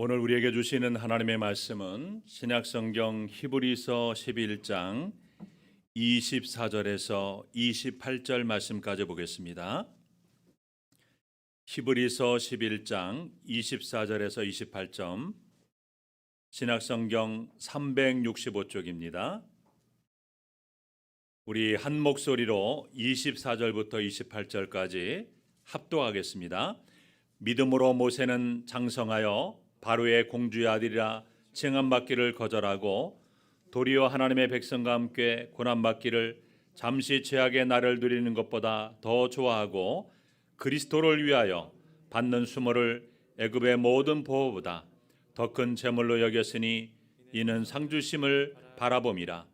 오늘 우리에게 주시는 하나님의 말씀은 신약성경 히브리서 11장 24절에서 28절 말씀까지 보겠습니다. 히브리서 11장 24절에서 28절, 신약성경 365쪽입니다. 우리 한 목소리로 24절부터 28절까지 합독하겠습니다. 믿음으로 모세는 장성하여 바로의 공주의 아들이라 칭함받기를 거절하고 도리어 하나님의 백성과 함께 고난받기를 잠시 죄악의 날을 누리는 것보다 더 좋아하고 그리스도를 위하여 받는 수모를 애굽의 모든 보호보다 더 큰 재물로 여겼으니 이는 상주심을 바라봄이라.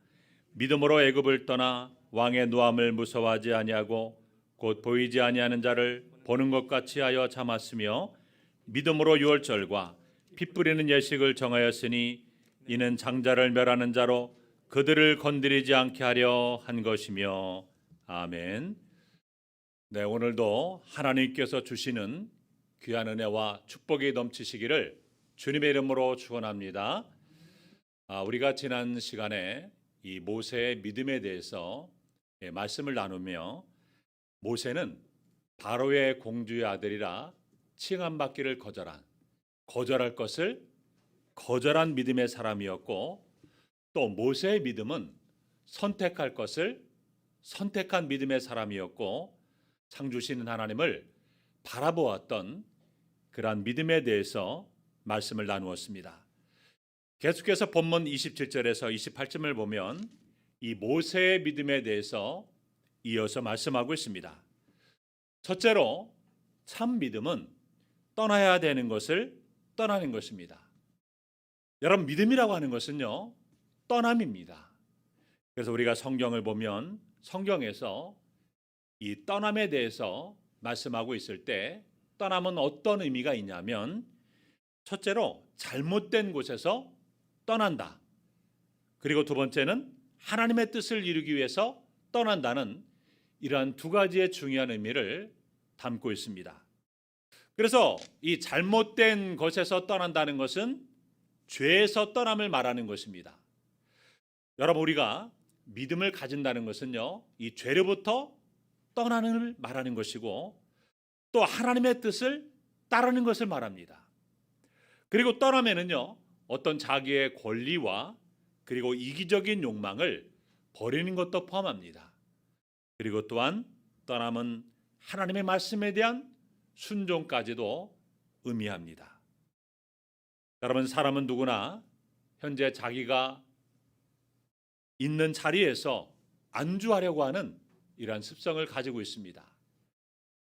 믿음으로 애굽을 떠나 왕의 노함을 무서워하지 아니하고 곧 보이지 아니하는 자를 보는 것 같이 하여 참았으며 믿음으로 유월절과 피 뿌리는 예식을 정하였으니 이는 장자를 멸하는 자로 그들을 건드리지 않게 하려 한 것이며. 아멘. 네, 오늘도 하나님께서 주시는 귀한 은혜와 축복이 넘치시기를 주님의 이름으로 축원합니다. 우리가 지난 시간에 이 모세의 믿음에 대해서 말씀을 나누며 모세는 바로의 공주의 아들이라 칭함받기를 거절할 것을 거절한 믿음의 사람이었고, 또 모세의 믿음은 선택할 것을 선택한 믿음의 사람이었고, 상 주시는 하나님을 바라보았던 그러한 믿음에 대해서 말씀을 나누었습니다. 계속해서 본문 27절에서 28절을 보면 이 모세의 믿음에 대해서 이어서 말씀하고 있습니다. 첫째로 참 믿음은 떠나야 되는 것을 떠나는 것입니다. 여러분, 믿음이라고 하는 것은요, 떠남입니다. 그래서 우리가 성경을 보면 성경에서 이 떠남에 대해서 말씀하고 있을 때 떠남은 어떤 의미가 있냐면, 첫째로 잘못된 곳에서 떠난다. 그리고 두 번째는 하나님의 뜻을 이루기 위해서 떠난다는 이러한 두 가지의 중요한 의미를 담고 있습니다. 그래서 이 잘못된 것에서 떠난다는 것은 죄에서 떠남을 말하는 것입니다. 여러분, 우리가 믿음을 가진다는 것은요, 이 죄로부터 떠나는 말하는 것이고, 또 하나님의 뜻을 따르는 것을 말합니다. 그리고 떠나면은요, 어떤 자기의 권리와 그리고 이기적인 욕망을 버리는 것도 포함합니다. 그리고 또한 떠남은 하나님의 말씀에 대한 순종까지도 의미합니다. 여러분, 사람은 누구나 현재 자기가 있는 자리에서 안주하려고 하는 이러한 습성을 가지고 있습니다.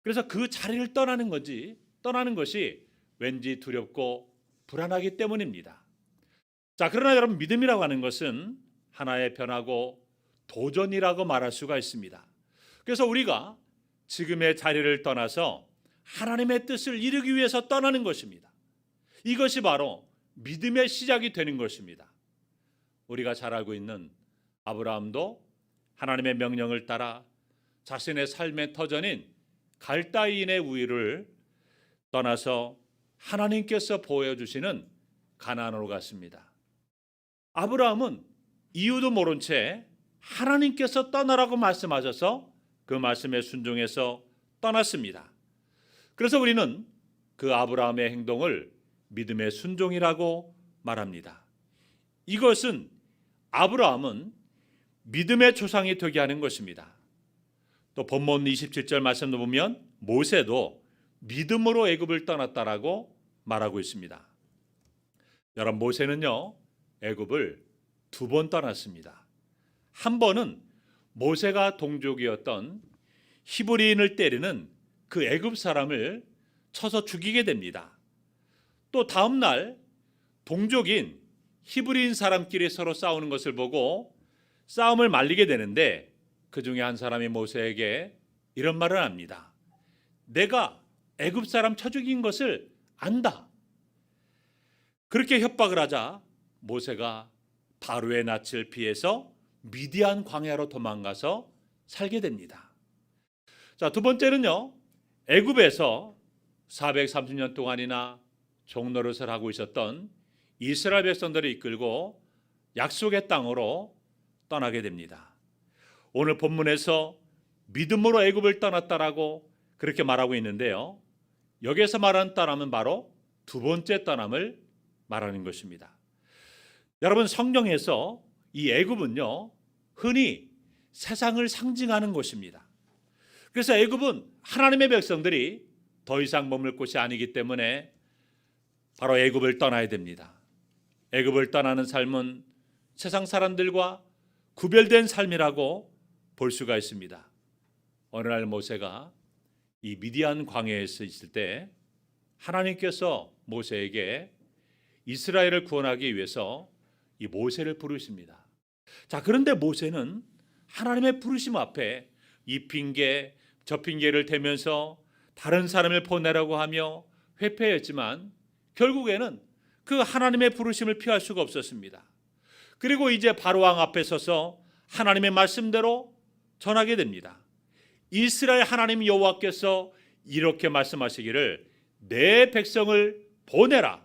그래서 그 자리를 떠나는 것이 왠지 두렵고 불안하기 때문입니다. 자, 그러나 여러분, 믿음이라고 하는 것은 하나의 변화고 도전이라고 말할 수가 있습니다. 그래서 우리가 지금의 자리를 떠나서 하나님의 뜻을 이루기 위해서 떠나는 것입니다. 이것이 바로 믿음의 시작이 되는 것입니다. 우리가 잘 알고 있는 아브라함도 하나님의 명령을 따라 자신의 삶의 터전인 갈다인의 우위를 떠나서 하나님께서 보여주시는 가나안으로 갔습니다. 아브라함은 이유도 모른 채 하나님께서 떠나라고 말씀하셔서 그 말씀에 순종해서 떠났습니다. 그래서 우리는 그 아브라함의 행동을 믿음의 순종이라고 말합니다. 이것은 아브라함은 믿음의 조상이 되게 하는 것입니다. 또 본문 27절 말씀도 보면 모세도 믿음으로 애굽을 떠났다라고 말하고 있습니다. 여러분, 모세는요, 애굽을 두 번 떠났습니다. 한 번은 모세가 동족이었던 히브리인을 때리는 그 애굽 사람을 쳐서 죽이게 됩니다. 또 다음 날 동족인 히브리인 사람끼리 서로 싸우는 것을 보고 싸움을 말리게 되는데, 그 중에 한 사람이 모세에게 이런 말을 합니다. 내가 애굽 사람 쳐 죽인 것을 안다. 그렇게 협박을 하자 모세가 바로의 낯을 피해서 미디안 광야로 도망가서 살게 됩니다. 자, 두 번째는요, 애굽에서 430년 동안이나 종노릇을 하고 있었던 이스라엘 백성들을 이끌고 약속의 땅으로 떠나게 됩니다. 오늘 본문에서 믿음으로 애굽을 떠났다라고 그렇게 말하고 있는데요. 여기에서 말하는 떠남은 바로 두 번째 떠남을 말하는 것입니다. 여러분, 성경에서 이 애굽은요, 흔히 세상을 상징하는 곳입니다. 그래서 애굽은 하나님의 백성들이 더 이상 머물 곳이 아니기 때문에 바로 애굽을 떠나야 됩니다. 애굽을 떠나는 삶은 세상 사람들과 구별된 삶이라고 볼 수가 있습니다. 어느 날 모세가 이 미디안 광야에서 있을 때 하나님께서 모세에게 이스라엘을 구원하기 위해서 이 모세를 부르십니다. 자, 그런데 모세는 하나님의 부르심 앞에 이 핑계 저 핑계를 대면서 다른 사람을 보내라고 하며 회피했지만 결국에는 그 하나님의 부르심을 피할 수가 없었습니다. 그리고 이제 바로왕 앞에 서서 하나님의 말씀대로 전하게 됩니다. 이스라엘 하나님 여호와께서 이렇게 말씀하시기를 내 백성을 보내라.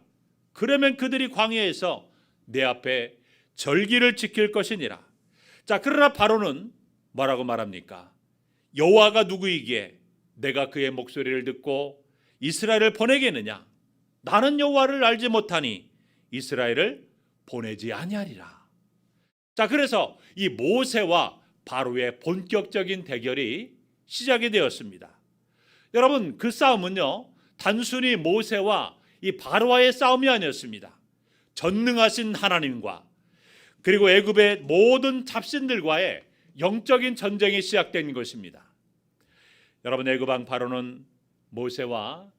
그러면 그들이 광야에서 내 앞에 절기를 지킬 것이니라. 자, 그러나 바로는 뭐라고 말합니까? 여호와가 누구이기에 내가 그의 목소리를 듣고 이스라엘을 보내겠느냐? 나는 여호와를 알지 못하니 이스라엘을 보내지 아니하리라. 자, 그래서 이 모세와 바로의 본격적인 대결이 시작이 되었습니다. 여러분, 그 싸움은요, 단순히 모세와 이 바로와의 싸움이 아니었습니다. 전능하신 하나님과 그리고 애굽의 모든 잡신들과의 영적인 전쟁이 시작된 것입니다. 여러분, 애굽 왕 바로는 모세와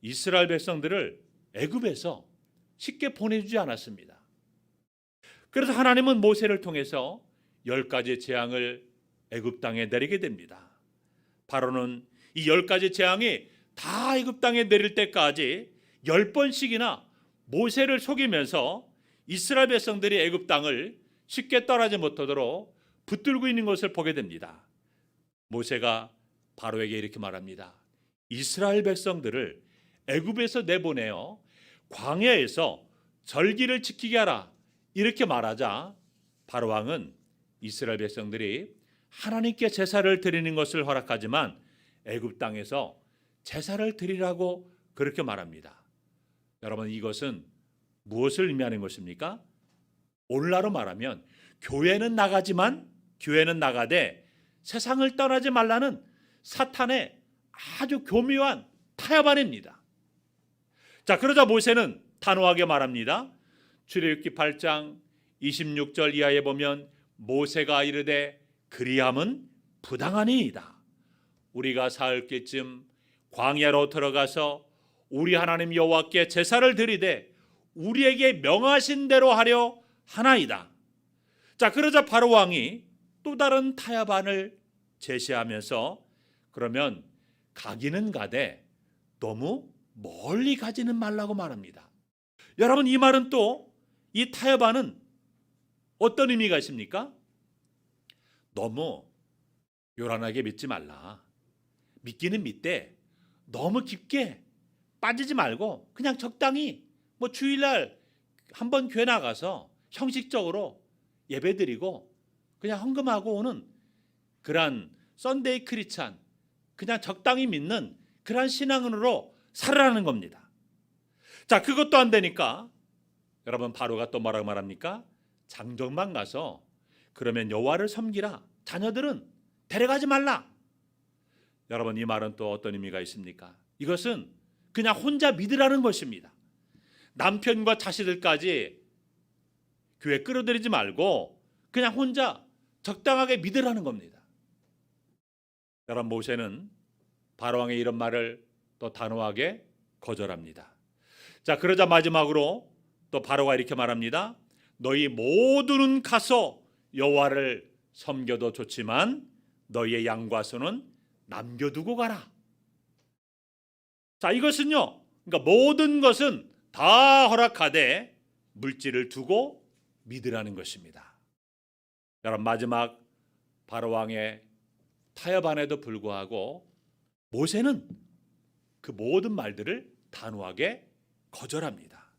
이스라엘 백성들을 애굽에서 쉽게 보내주지 않았습니다. 그래서 하나님은 모세를 통해서 10가지 재앙을 애굽 땅에 내리게 됩니다. 바로는 이 10가지 재앙이 다 애굽 땅에 내릴 때까지 10번씩이나 모세를 속이면서 이스라엘 백성들이 애굽 땅을 쉽게 떠나지 못하도록 붙들고 있는 것을 보게 됩니다. 모세가 바로에게 이렇게 말합니다. 이스라엘 백성들을 애굽에서 내보내어 광야에서 절기를 지키게 하라. 이렇게 말하자 바로 왕은 이스라엘 백성들이 하나님께 제사를 드리는 것을 허락하지만 애굽 땅에서 제사를 드리라고 그렇게 말합니다. 여러분, 이것은 무엇을 의미하는 것입니까? 오늘날로 말하면 교회는 나가지만 교회는 나가되 세상을 떠나지 말라는 사탄의 아주 교묘한 타협안입니다. 자, 그러자 모세는 단호하게 말합니다. 출애굽기 8장 26절 이하에 보면 모세가 이르되 그리함은 부당하니이다. 우리가 사흘길쯤 광야로 들어가서 우리 하나님 여호와께 제사를 드리되 우리에게 명하신 대로 하려 하나이다. 자, 그러자 바로 왕이 또 다른 타협안을 제시하면서 그러면 가기는 가되 너무 멀리 가지는 말라고 말합니다. 여러분, 이 말은 또 이 타협안은 어떤 의미가 있습니까? 너무 요란하게 믿지 말라. 믿기는 믿되 너무 깊게 빠지지 말고 그냥 적당히 뭐 주일날 한번 교회 나가서 형식적으로 예배드리고 그냥 헌금하고 오는 그런 썬데이 크리스찬, 그냥 적당히 믿는 그런 신앙으로 살아라는 겁니다. 자, 그것도 안 되니까 여러분, 바로가 또 뭐라고 말합니까? 장정만 가서 그러면 여호와를 섬기라. 자녀들은 데려가지 말라. 여러분, 이 말은 또 어떤 의미가 있습니까? 이것은 그냥 혼자 믿으라는 것입니다. 남편과 자식들까지 교회 끌어들이지 말고 그냥 혼자 적당하게 믿으라는 겁니다. 여러분, 모세는 바로왕의 이런 말을 또 단호하게 거절합니다. 자, 그러자 마지막으로 또 바로가 이렇게 말합니다. 너희 모두는 가서 여호와를 섬겨도 좋지만 너희의 양과 소는 남겨두고 가라. 자, 이것은요, 그러니까 모든 것은 다 허락하되 물질을 두고 믿으라는 것입니다. 여러분, 마지막 바로왕의 타협안에도 불구하고 모세는 그 모든 말들을 단호하게 거절합니다.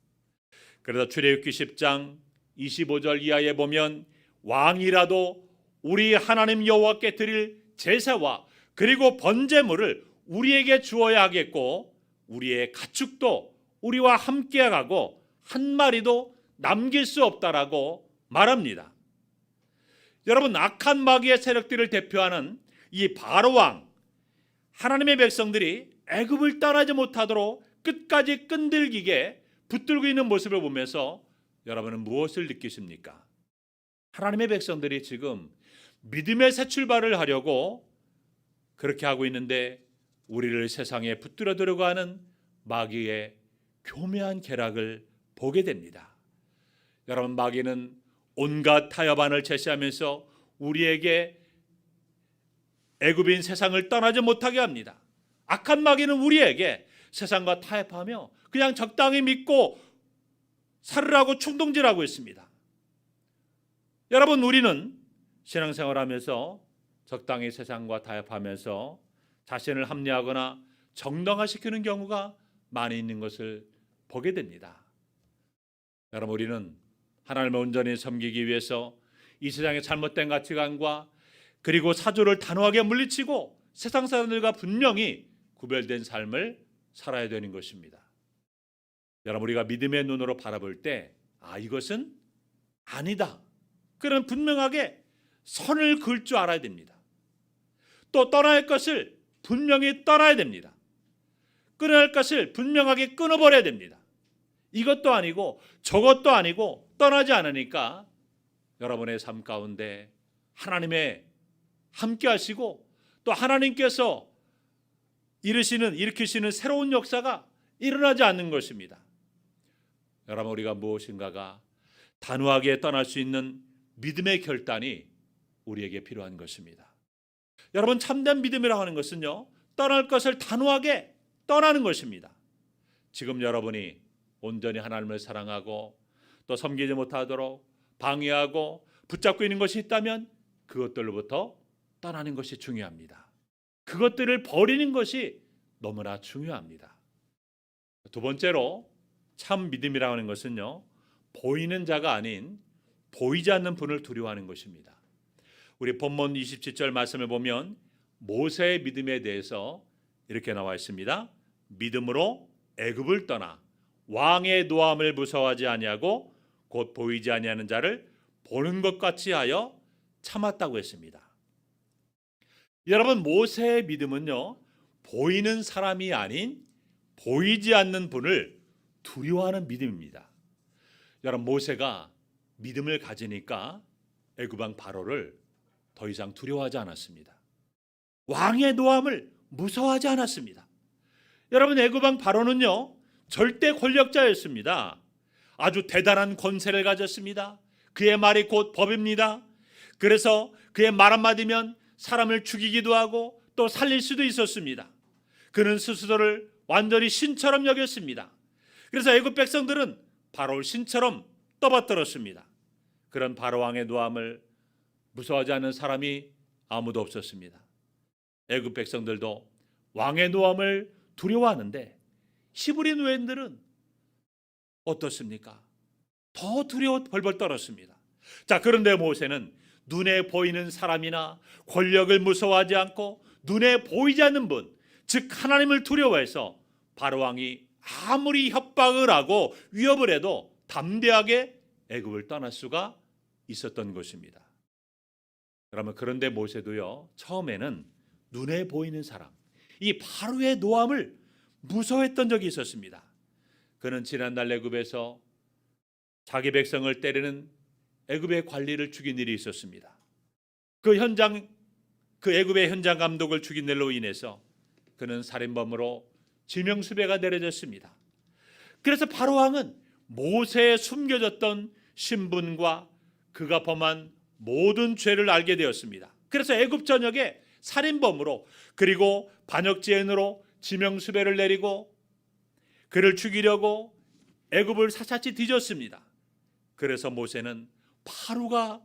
그래서 출애굽기 10장 25절 이하에 보면 왕이라도 우리 하나님 여호와께 드릴 제사와 그리고 번제물을 우리에게 주어야 하겠고 우리의 가축도 우리와 함께 가고 한 마리도 남길 수 없다라고 말합니다. 여러분, 악한 마귀의 세력들을 대표하는 이 바로 왕, 하나님의 백성들이 애굽을 떠나지 못하도록 끝까지 끈질기게 붙들고 있는 모습을 보면서 여러분은 무엇을 느끼십니까? 하나님의 백성들이 지금 믿음의 새 출발을 하려고 그렇게 하고 있는데 우리를 세상에 붙들어 들어가는 마귀의 교묘한 계략을 보게 됩니다. 여러분, 마귀는 온갖 타협안을 제시하면서 우리에게 애굽인 세상을 떠나지 못하게 합니다. 악한 마귀는 우리에게 세상과 타협하며 그냥 적당히 믿고 살으라고 충동질하고 있습니다. 여러분, 우리는 신앙생활하면서 적당히 세상과 타협하면서 자신을 합리화하거나 정당화시키는 경우가 많이 있는 것을 보게 됩니다. 여러분, 우리는 하나님을 온전히 섬기기 위해서 이 세상의 잘못된 가치관과 그리고 사조를 단호하게 물리치고 세상 사람들과 분명히 구별된 삶을 살아야 되는 것입니다. 여러분, 우리가 믿음의 눈으로 바라볼 때 이것은 아니다, 그런 분명하게 선을 그을 줄 알아야 됩니다. 또 떠나야 할 것을 분명히 떠나야 됩니다. 끊어야 할 것을 분명하게 끊어버려야 됩니다. 이것도 아니고 저것도 아니고 떠나지 않으니까 여러분의 삶 가운데 하나님의 함께 하시고 또 하나님께서 일으키시는 새로운 역사가 일어나지 않는 것입니다. 여러분, 우리가 무엇인가가 단호하게 떠날 수 있는 믿음의 결단이 우리에게 필요한 것입니다. 여러분, 참된 믿음이라고 하는 것은요, 떠날 것을 단호하게 떠나는 것입니다. 지금 여러분이 온전히 하나님을 사랑하고 또 섬기지 못하도록 방해하고 붙잡고 있는 것이 있다면 그것들로부터 떠나는 것이 중요합니다. 그것들을 버리는 것이 너무나 중요합니다. 두 번째로 참 믿음이라고 하는 것은요, 보이는 자가 아닌 보이지 않는 분을 두려워하는 것입니다. 우리 본문 27절 말씀을 보면 모세의 믿음에 대해서 이렇게 나와 있습니다. 믿음으로 애굽을 떠나 왕의 노함을 무서워하지 아니하고 곧 보이지 아니하는 자를 보는 것 같이 하여 참았다고 했습니다. 여러분, 모세의 믿음은요, 보이는 사람이 아닌 보이지 않는 분을 두려워하는 믿음입니다. 여러분, 모세가 믿음을 가지니까 애굽 왕 바로를 더 이상 두려워하지 않았습니다. 왕의 노함을 무서워하지 않았습니다. 여러분, 애굽 왕 바로는요, 절대 권력자였습니다. 아주 대단한 권세를 가졌습니다. 그의 말이 곧 법입니다. 그래서 그의 말 한마디면 사람을 죽이기도 하고 또 살릴 수도 있었습니다. 그는 스스로를 완전히 신처럼 여겼습니다. 그래서 애굽 백성들은 바로를 신처럼 떠받들었습니다. 그런 바로 왕의 노함을 무서워하지 않는 사람이 아무도 없었습니다. 애굽 백성들도 왕의 노함을 두려워하는데 히브리 노예들은 어떻습니까? 더 두려워 벌벌 떨었습니다. 자, 그런데 모세는 눈에 보이는 사람이나 권력을 무서워하지 않고 눈에 보이지 않는 분, 즉 하나님을 두려워해서 바로 왕이 아무리 협박을 하고 위협을 해도 담대하게 애굽을 떠날 수가 있었던 것입니다. 그러면 그런데 모세도요, 처음에는 눈에 보이는 사람, 이 바로의 노함을 무서워했던 적이 있었습니다. 그는 지난날 애굽에서 자기 백성을 때리는 애굽의 관리를 죽인 일이 있었습니다. 그 애굽의 현장 감독을 죽인 일로 인해서 그는 살인범으로 지명수배가 내려졌습니다. 그래서 바로 왕은 모세의 숨겨졌던 신분과 그가 범한 모든 죄를 알게 되었습니다. 그래서 애굽 전역에 살인범으로 그리고 반역죄인으로 지명수배를 내리고 그를 죽이려고 애굽을 샅샅이 뒤졌습니다. 그래서 모세는 바로가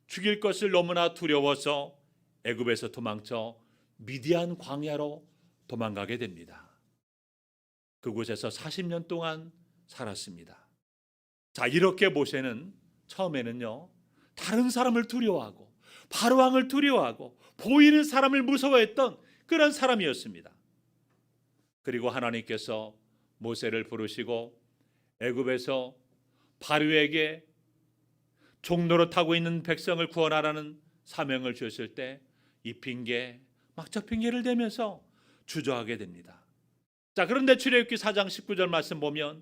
죽일 것을 너무나 두려워서 애굽에서 도망쳐 미디안 광야로 도망가게 됩니다. 그곳에서 40년 동안 살았습니다. 자, 이렇게 모세는 처음에는요, 다른 사람을 두려워하고 바로왕을 두려워하고 보이는 사람을 무서워했던 그런 사람이었습니다. 그리고 하나님께서 모세를 부르시고 애굽에서 바로에게 종노릇하고 있는 백성을 구원하라는 사명을 주셨을 때 이 핑계, 막적 핑계를 대면서 주저하게 됩니다. 자, 그런데 출애굽기 4장 19절 말씀 보면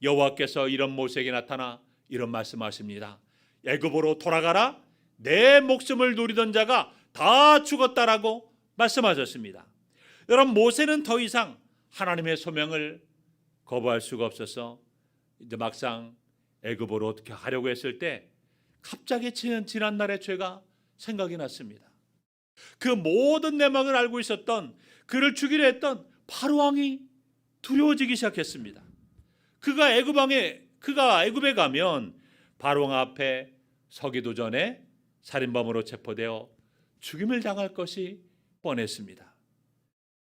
여호와께서 이런 모세에게 나타나 이런 말씀하십니다. 애굽으로 돌아가라. 내 목숨을 누리던 자가 다 죽었다라고 말씀하셨습니다. 여러분, 모세는 더 이상 하나님의 소명을 거부할 수가 없어서 이제 막상 애굽으로 어떻게 하려고 했을 때 갑자기 지난 날의 죄가 생각이 났습니다. 그 모든 내막을 알고 있었던, 그를 죽이려 했던 바로왕이 두려워지기 시작했습니다. 그가 애굽에 가면 바로왕 앞에 서기도 전에 살인범으로 체포되어 죽임을 당할 것이 뻔했습니다.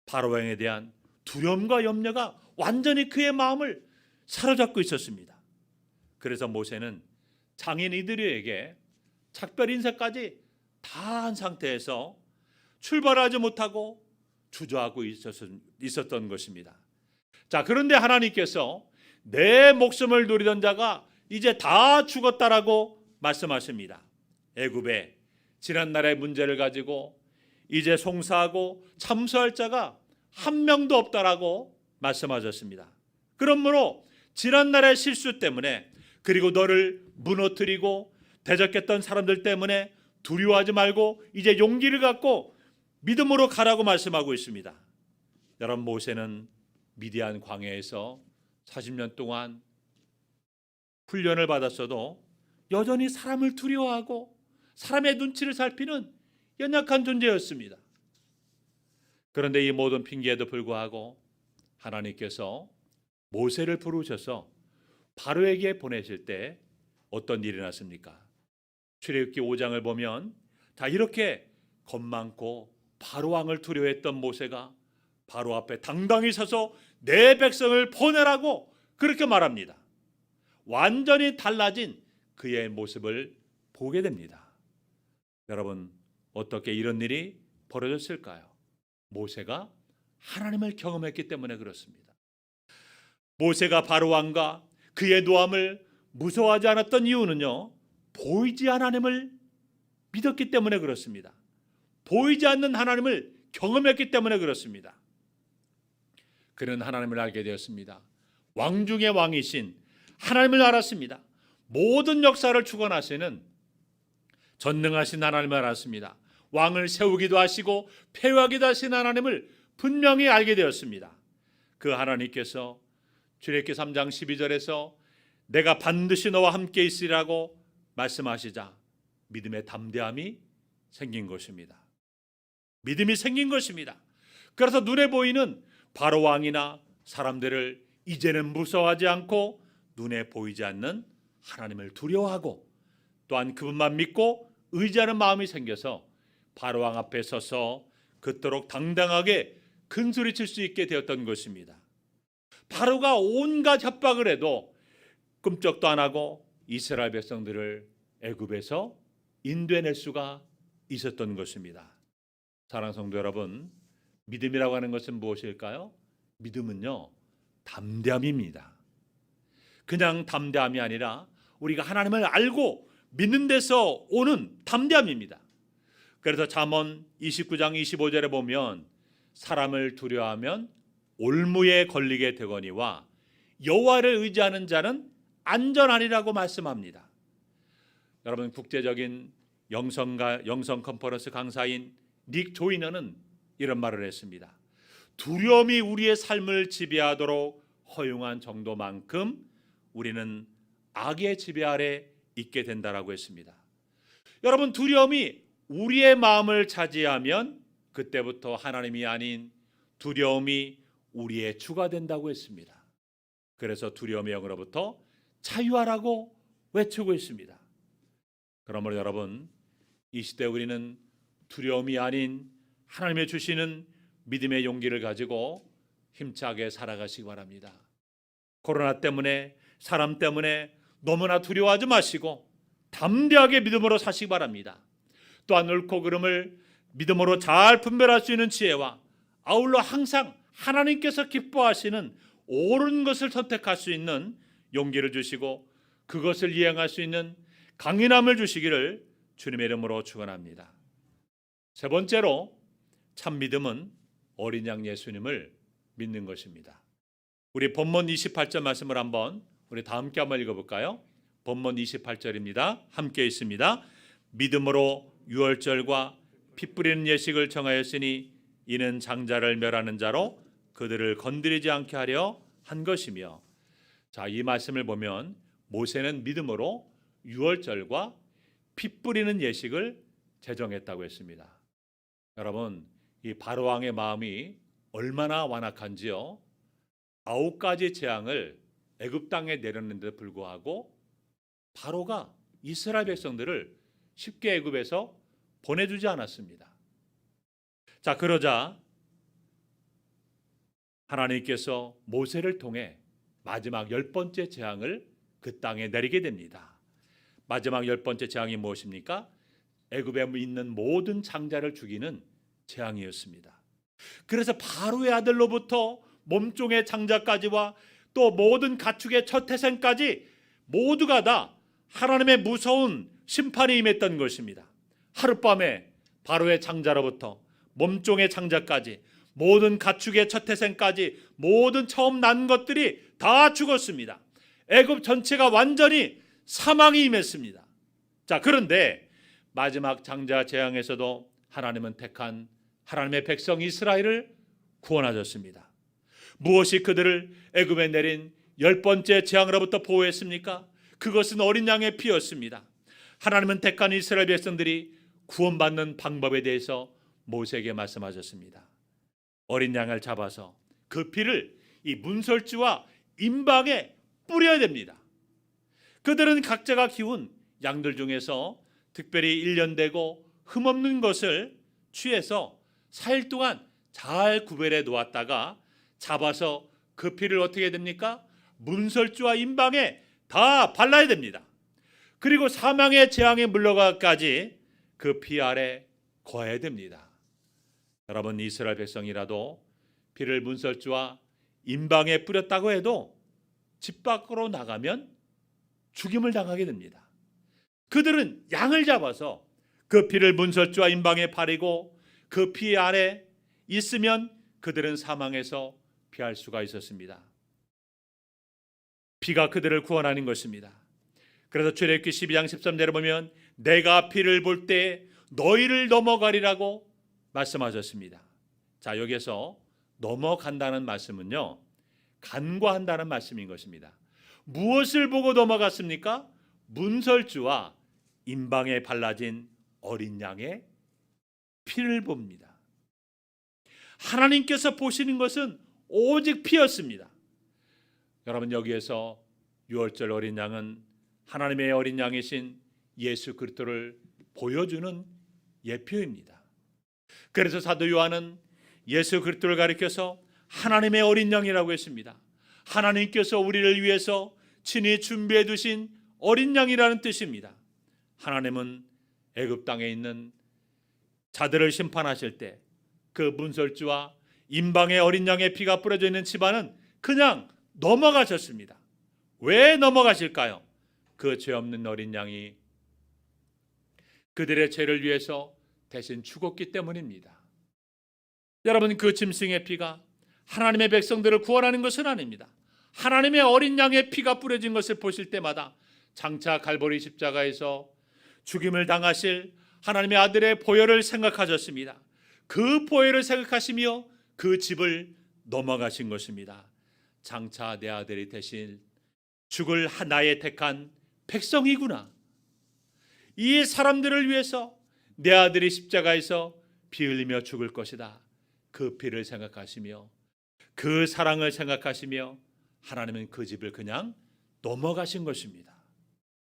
바로왕에 대한 두려움과 염려가 완전히 그의 마음을 사로잡고 있었습니다. 그래서 모세는 장인 이드리에게 작별 인사까지 다 한 상태에서 출발하지 못하고 주저하고 있었던 것입니다. 자, 그런데 하나님께서 내 목숨을 누리던 자가 이제 다 죽었다라고 말씀하십니다. 애굽에 지난날의 문제를 가지고 이제 송사하고 참수할 자가 한 명도 없다라고 말씀하셨습니다. 그러므로 지난날의 실수 때문에, 그리고 너를 무너뜨리고 대적했던 사람들 때문에 두려워하지 말고 이제 용기를 갖고 믿음으로 가라고 말씀하고 있습니다. 여러분, 모세는 미디안 광야에서 40년 동안 훈련을 받았어도 여전히 사람을 두려워하고 사람의 눈치를 살피는 연약한 존재였습니다. 그런데 이 모든 핑계에도 불구하고 하나님께서 모세를 부르셔서 바로에게 보내실 때 어떤 일이 났습니까? 출애굽기 5장을 보면 다 이렇게 겁 많고 바로왕을 두려워했던 모세가 바로 앞에 당당히 서서 내 백성을 보내라고 그렇게 말합니다. 완전히 달라진 그의 모습을 보게 됩니다. 여러분, 어떻게 이런 일이 벌어졌을까요? 모세가 하나님을 경험했기 때문에 그렇습니다. 모세가 바로왕과 그의 노함을 무서워하지 않았던 이유는요, 보이지 않는 하나님을 믿었기 때문에 그렇습니다. 보이지 않는 하나님을 경험했기 때문에 그렇습니다. 그는 하나님을 알게 되었습니다. 왕 중의 왕이신 하나님을 알았습니다. 모든 역사를 주관하시는 전능하신 하나님을 알았습니다. 왕을 세우기도 하시고 폐위하기도 하신 하나님을 분명히 알게 되었습니다. 그 하나님께서 출애굽기 3장 12절에서 내가 반드시 너와 함께 있으리라고 말씀하시자 믿음의 담대함이 생긴 것입니다. 믿음이 생긴 것입니다. 그래서 눈에 보이는 바로 왕이나 사람들을 이제는 무서워하지 않고 눈에 보이지 않는 하나님을 두려워하고 또한 그분만 믿고 의지하는 마음이 생겨서 바로 왕 앞에 서서 그토록 당당하게 큰소리칠 수 있게 되었던 것입니다. 바로가 온갖 협박을 해도 끔찍도 안 하고 이스라엘 백성들을 애굽에서 인도해낼 수가 있었던 것입니다. 사랑하는 성도 여러분, 믿음이라고 하는 것은 무엇일까요? 믿음은요, 담대함입니다. 그냥 담대함이 아니라 우리가 하나님을 알고 믿는 데서 오는 담대함입니다. 그래서 잠언 29장 25절에 보면 사람을 두려워하면 올무에 걸리게 되거니와 여호와를 의지하는 자는 안전하리라고 말씀합니다. 여러분, 국제적인 영성 컨퍼런스 강사인 닉 조이너는 이런 말을 했습니다. 두려움이 우리의 삶을 지배하도록 허용한 정도만큼 우리는 악의 지배 아래 있게 된다라고 했습니다. 여러분, 두려움이 우리의 마음을 차지하면 그때부터 하나님이 아닌 두려움이 우리의 주가 된다고 했습니다. 그래서 두려움의 영으로부터 자유하라고 외치고 있습니다. 그러므로 여러분, 이 시대 우리는 두려움이 아닌 하나님의 주시는 믿음의 용기를 가지고 힘차게 살아가시기 바랍니다. 코로나 때문에, 사람 때문에 너무나 두려워하지 마시고 담대하게 믿음으로 사시기 바랍니다. 또한 옳고 그름을 믿음으로 잘 분별할 수 있는 지혜와 아울러 항상 하나님께서 기뻐하시는 옳은 것을 선택할 수 있는 용기를 주시고 그것을 이행할 수 있는 강인함을 주시기를 주님의 이름으로 축원합니다. 세 번째로 참 믿음은 어린 양 예수님을 믿는 것입니다. 우리 본문 28절 말씀을 우리 다 함께 한번 읽어볼까요? 본문 28절입니다. 함께 있습니다. 믿음으로 유월절과 피 뿌리는 예식을 정하였으니 이는 장자를 멸하는 자로 그들을 건드리지 않게 하려 한 것이며. 자, 이 말씀을 보면 모세는 믿음으로 유월절과 피 뿌리는 예식을 제정했다고 했습니다. 여러분, 이 바로 왕의 마음이 얼마나 완악한지요. 9가지 재앙을 애굽 땅에 내렸는데도 불구하고 바로가 이스라엘 백성들을 쉽게 애굽에서 보내주지 않았습니다. 자, 그러자 하나님께서 모세를 통해 마지막 10번째 재앙을 그 땅에 내리게 됩니다. 마지막 10번째 재앙이 무엇입니까? 애굽에 있는 모든 장자를 죽이는 재앙이었습니다. 그래서 바로의 아들로부터 몸종의 장자까지와 또 모든 가축의 첫 태생까지 모두가 다 하나님의 무서운 심판이 임했던 것입니다. 하룻밤에 바로의 장자로부터 몸종의 장자까지 모든 가축의 첫 태생까지 모든 처음 난 것들이 다 죽었습니다. 애굽 전체가 완전히 사망이 임했습니다. 자, 그런데 마지막 장자 재앙에서도 하나님은 택한 하나님의 백성 이스라엘을 구원하셨습니다. 무엇이 그들을 애굽에 내린 10번째 재앙으로부터 보호했습니까? 그것은 어린 양의 피였습니다. 하나님은 택한 이스라엘 백성들이 구원받는 방법에 대해서 모세에게 말씀하셨습니다. 어린 양을 잡아서 그 피를 이 문설주와 임방에 뿌려야 됩니다. 그들은 각자가 키운 양들 중에서 특별히 일련되고 흠없는 것을 취해서 4일 동안 잘 구별해 놓았다가 잡아서 그 피를 어떻게 해야 됩니까? 문설주와 임방에 다 발라야 됩니다. 그리고 사망의 재앙에 물러가까지 그 피 아래 거해야 됩니다. 여러분, 이스라엘 백성이라도 피를 문설주와 임방에 뿌렸다고 해도 집 밖으로 나가면 죽임을 당하게 됩니다. 그들은 양을 잡아서 그 피를 문설주와 임방에 바르고 그 피 아래 있으면 그들은 사망에서 피할 수가 있었습니다. 피가 그들을 구원하는 것입니다. 그래서 출애굽기 12장 13절에 보면 내가 피를 볼 때 너희를 넘어가리라고 말씀하셨습니다. 자, 여기에서 넘어간다는 말씀은요, 간과한다는 말씀인 것입니다. 무엇을 보고 넘어갔습니까? 문설주와 임방에 발라진 어린 양의 피를 봅니다. 하나님께서 보시는 것은 오직 피였습니다. 여러분, 여기에서 유월절 어린 양은 하나님의 어린 양이신 예수 그리스도를 보여주는 예표입니다. 그래서 사도 요한은 예수 그리스도를 가리켜서 하나님의 어린 양이라고 했습니다. 하나님께서 우리를 위해서 친히 준비해 두신 어린 양이라는 뜻입니다. 하나님은 애굽 땅에 있는 자들을 심판하실 때 그 문설주와 임방의 어린 양의 피가 뿌려져 있는 집안은 그냥 넘어가셨습니다. 왜 넘어가실까요? 그 죄 없는 어린 양이 그들의 죄를 위해서 대신 죽었기 때문입니다. 여러분, 그 짐승의 피가 하나님의 백성들을 구원하는 것은 아닙니다. 하나님의 어린 양의 피가 뿌려진 것을 보실 때마다 장차 갈보리 십자가에서 죽임을 당하실 하나님의 아들의 보혈을 생각하셨습니다. 그 보혈을 생각하시며 그 집을 넘어가신 것입니다. 장차 내 아들이 대신 죽을 나의 택한 백성이구나. 이 사람들을 위해서 내 아들이 십자가에서 피 흘리며 죽을 것이다. 그 피를 생각하시며 그 사랑을 생각하시며 하나님은 그 집을 그냥 넘어가신 것입니다.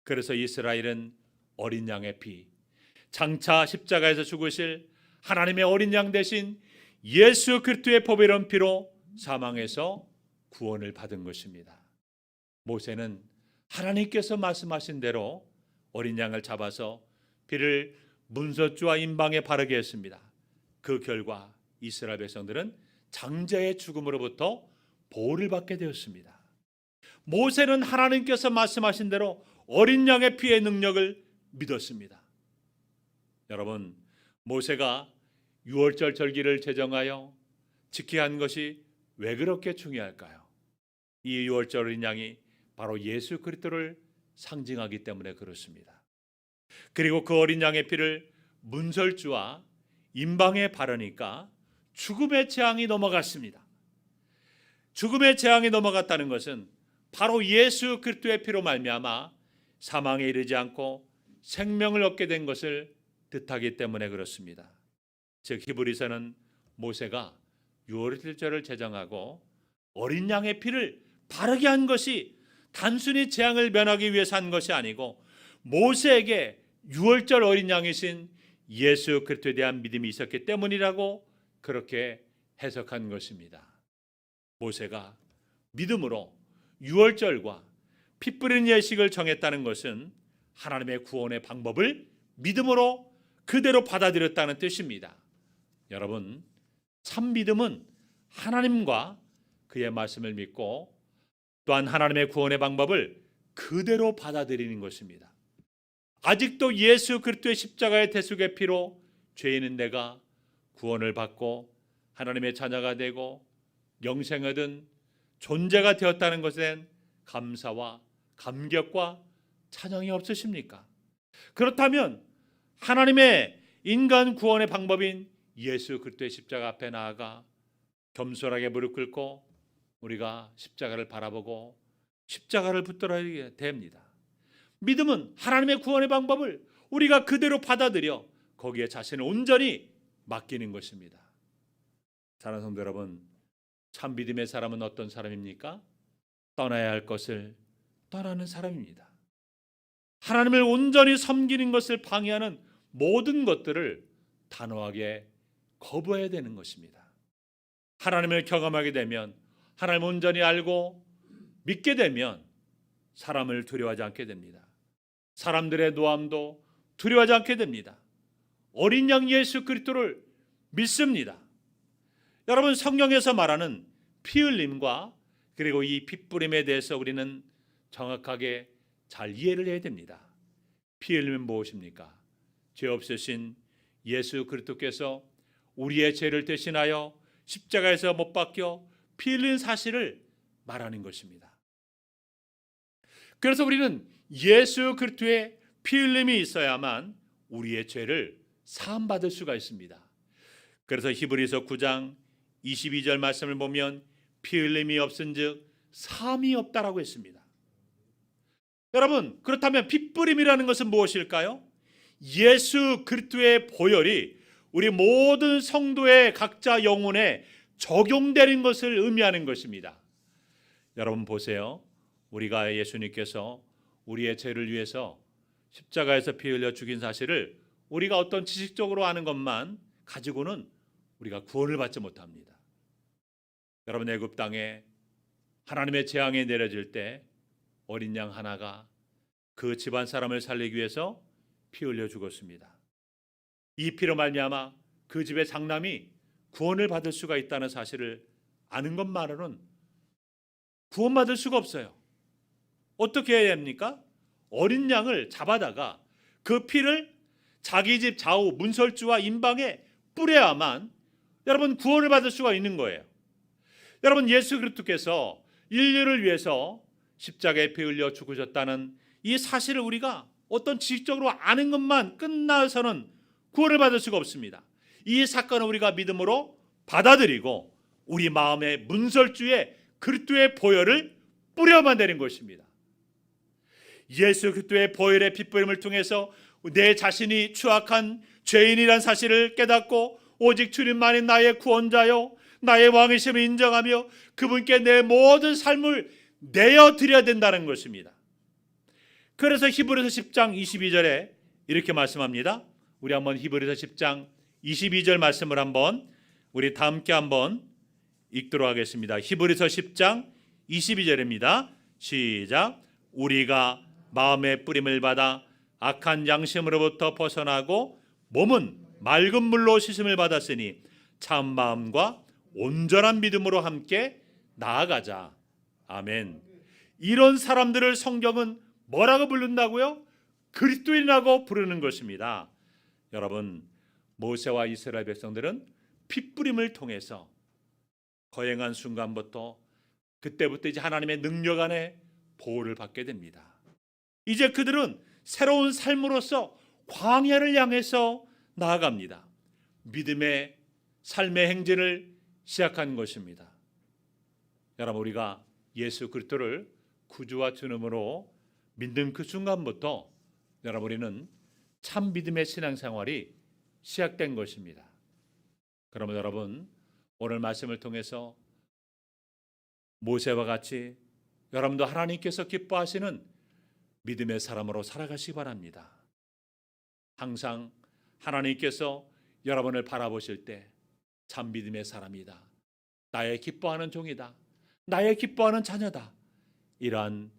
그래서 이스라엘은 어린 양의 피, 장차 십자가에서 죽으실 하나님의 어린 양 대신 예수 그리스도의 보배로운 피로 사망에서 구원을 받은 것입니다. 모세는 하나님께서 말씀하신 대로 어린 양을 잡아서 피를 문설주와 임방에 바르게 했습니다. 그 결과 이스라엘 백성들은 장자의 죽음으로부터 보호를 받게 되었습니다. 모세는 하나님께서 말씀하신 대로 어린 양의 피의 능력을 믿었습니다. 여러분, 모세가 유월절 절기를 제정하여 지켜야 한 것이 왜 그렇게 중요할까요? 이 유월절 어린 양이 바로 예수 그리스도를 상징하기 때문에 그렇습니다. 그리고 그 어린 양의 피를 문설주와 임방에 바르니까 죽음의 재앙이 넘어갔습니다. 죽음의 재앙이 넘어갔다는 것은 바로 예수 그리스도의 피로 말미암아 사망에 이르지 않고 생명을 얻게 된 것을 뜻하기 때문에 그렇습니다. 즉 히브리서는 모세가 유월절을 제정하고 어린 양의 피를 바르게 한 것이 단순히 재앙을 면하기 위해서 한 것이 아니고 모세에게 유월절 어린 양이신 예수 그리스도에 대한 믿음이 있었기 때문이라고 그렇게 해석한 것입니다. 모세가 믿음으로 유월절과 피 뿌리는 예식을 정했다는 것은 하나님의 구원의 방법을 믿음으로 그대로 받아들였다는 뜻입니다. 여러분, 참 믿음은 하나님과 그의 말씀을 믿고 또한 하나님의 구원의 방법을 그대로 받아들이는 것입니다. 아직도 예수 그리스도의 십자가의 대속의 피로 죄인은 내가 구원을 받고 하나님의 자녀가 되고 영생 얻은 존재가 되었다는 것엔 감사와 감격과 찬양이 없으십니까? 그렇다면 하나님의 인간 구원의 방법인 예수 그리스도의 십자가 앞에 나아가 겸손하게 무릎 꿇고 우리가 십자가를 바라보고 십자가를 붙들어야 됩니다. 믿음은 하나님의 구원의 방법을 우리가 그대로 받아들여 거기에 자신을 온전히 맡기는 것입니다. 사랑하는 성도 여러분, 참 믿음의 사람은 어떤 사람입니까? 떠나야 할 것을 떠나는 사람입니다. 하나님을 온전히 섬기는 것을 방해하는 모든 것들을 단호하게 거부해야 되는 것입니다. 하나님을 경험하게 되면, 하나님을 온전히 알고 믿게 되면 사람을 두려워하지 않게 됩니다. 사람들의 노함도 두려워하지 않게 됩니다. 어린 양 예수 그리스도를 믿습니다. 여러분, 성경에서 말하는 피 흘림과 그리고 이 핏부림에 대해서 우리는 정확하게 잘 이해를 해야 됩니다. 피 흘림은 무엇입니까? 죄 없으신 예수 그리스도께서 우리의 죄를 대신하여 십자가에서 못 박혀 피 흘린 사실을 말하는 것입니다. 그래서 우리는 예수 그리스도의 피 흘림이 있어야만 우리의 죄를 사함받을 수가 있습니다. 그래서 히브리서 9장 22절 말씀을 보면 피 흘림이 없은즉 사함이 없다라고 했습니다. 여러분, 그렇다면 핏부림이라는 것은 무엇일까요? 예수 그리스도의 보혈이 우리 모든 성도의 각자 영혼에 적용되는 것을 의미하는 것입니다. 여러분 보세요. 우리가 예수님께서 우리의 죄를 위해서 십자가에서 피 흘려 죽인 사실을 우리가 어떤 지식적으로 아는 것만 가지고는 우리가 구원을 받지 못합니다. 여러분, 애굽 땅에 하나님의 재앙이 내려질 때 어린 양 하나가 그 집안 사람을 살리기 위해서 피 흘려 죽었습니다. 이 피로 말미암아 그 집의 장남이 구원을 받을 수가 있다는 사실을 아는 것만으로는 구원받을 수가 없어요. 어떻게 해야 됩니까? 어린 양을 잡아다가 그 피를 자기 집 좌우 문설주와 임방에 뿌려야만 여러분 구원을 받을 수가 있는 거예요. 여러분, 예수 그리스도께서 인류를 위해서 십자가에 피 흘려 죽으셨다는 이 사실을 우리가 어떤 지식적으로 아는 것만 끝나서는 구원을 받을 수가 없습니다. 이 사건을 우리가 믿음으로 받아들이고 우리 마음의 문설주에 그리스도의 보혈을 뿌려만 되는 것입니다. 예수 그리스도의 보혈의 핏부림을 통해서 내 자신이 추악한 죄인이란 사실을 깨닫고 오직 주님만이 나의 구원자요 나의 왕이심을 인정하며 그분께 내 모든 삶을 내어드려야 된다는 것입니다. 그래서 히브리서 10장 22절에 이렇게 말씀합니다. 우리 한번 히브리서 10장 22절 말씀을 한번 우리 다 함께 한번 읽도록 하겠습니다. 히브리서 10장 22절입니다. 시작. 우리가 마음의 뿌림을 받아 악한 양심으로부터 벗어나고 몸은 맑은 물로 씻음을 받았으니 참 마음과 온전한 믿음으로 함께 나아가자. 아멘. 이런 사람들을 성경은 뭐라고 부른다고요? 그리스도인이라고 부르는 것입니다. 여러분, 모세와 이스라엘 백성들은 핏부림을 통해서 거행한 순간부터 그때부터 이제 하나님의 능력 안에 보호를 받게 됩니다. 이제 그들은 새로운 삶으로서 광야를 향해서 나아갑니다. 믿음의 삶의 행진을 시작한 것입니다. 여러분, 우리가 예수 그리스도를 구주와 주님으로 믿는 그 순간부터 여러분, 우리는 참 믿음의 신앙생활이 시작된 것입니다. 그러면 여러분, 오늘 말씀을 통해서 모세와 같이 여러분도 하나님께서 기뻐하시는 믿음의 사람으로 살아가시기 바랍니다. 항상 하나님께서 여러분을 바라보실 때 참 믿음의 사람이다, 나의 기뻐하는 종이다, 나의 기뻐하는 자녀다, 이러한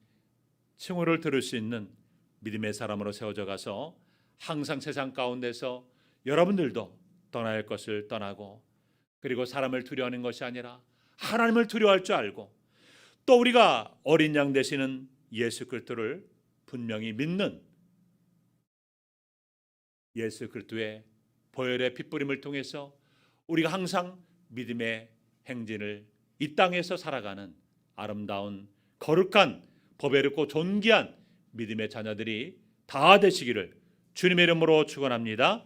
칭호를 들을 수 있는 믿음의 사람으로 세워져 가서 항상 세상 가운데서 여러분들도 떠나야 할 것을 떠나고, 그리고 사람을 두려워하는 것이 아니라 하나님을 두려워할 줄 알고, 또 우리가 어린 양 되시는 예수 그리스도를 분명히 믿는, 예수 그리스도의 보혈의 핏부림을 통해서 우리가 항상 믿음의 행진을 이 땅에서 살아가는 아름다운 거룩한 법에롭고 존귀한 믿음의 자녀들이 다 되시기를 주님의 이름으로 축원합니다.